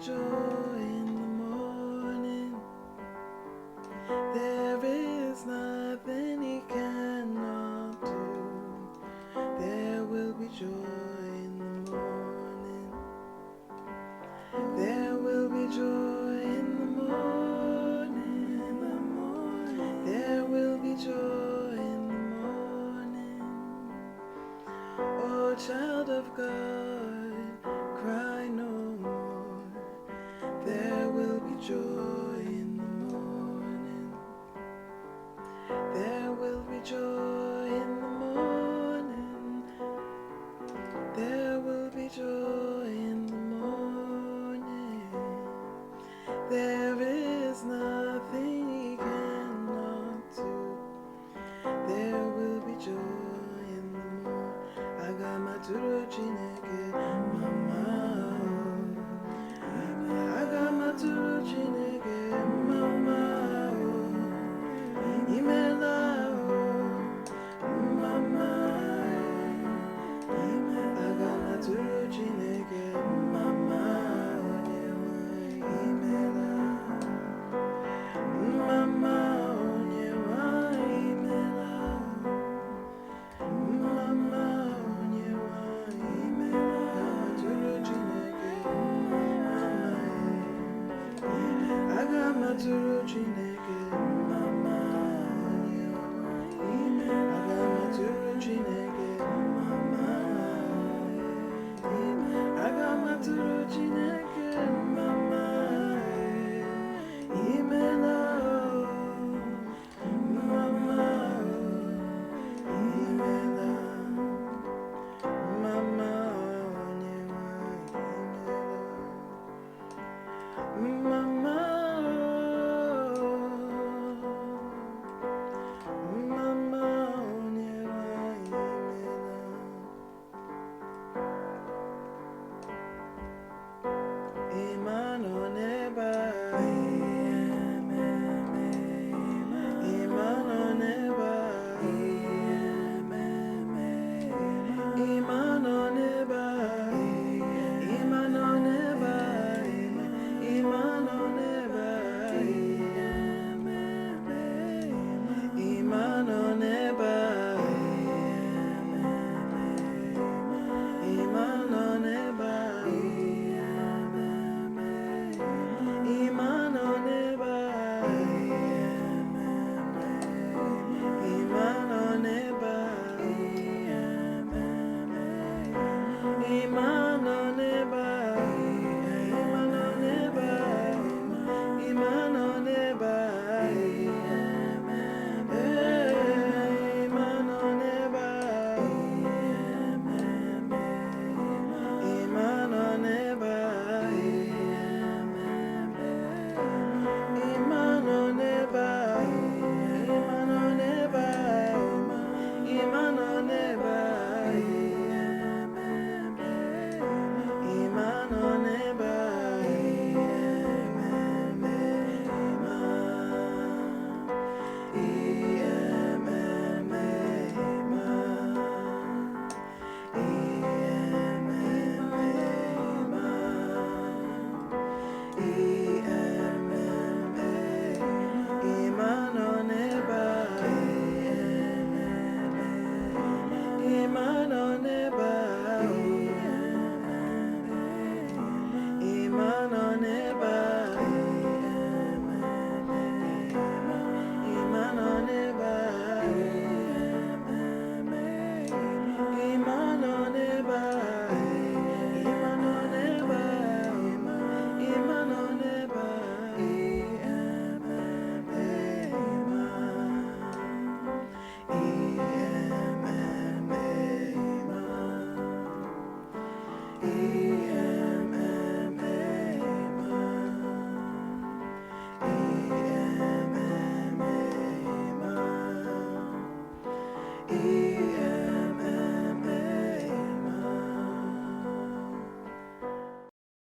joy in the morning. There is nothing he cannot do. There will be joy in the morning. There will be joy in the morning. There will be joy in the morning. Oh, child of God, cry no more. There will be joy in the morning. There will be joy in the morning. There will be joy in the morning. There is nothing he cannot do. There will be joy in the morning. Agamaturo Chineke, Mama. Agamaturo Chineke, Mama. Imela, Mama. Agamaturo Chineke, Mama. Imela, Mama. Agamaturo Chineke, Mama. Agamaturo Chineke, Mama. Agamaturo Chineke, Mama. Imela, Mama. Imela, Mama. Mama.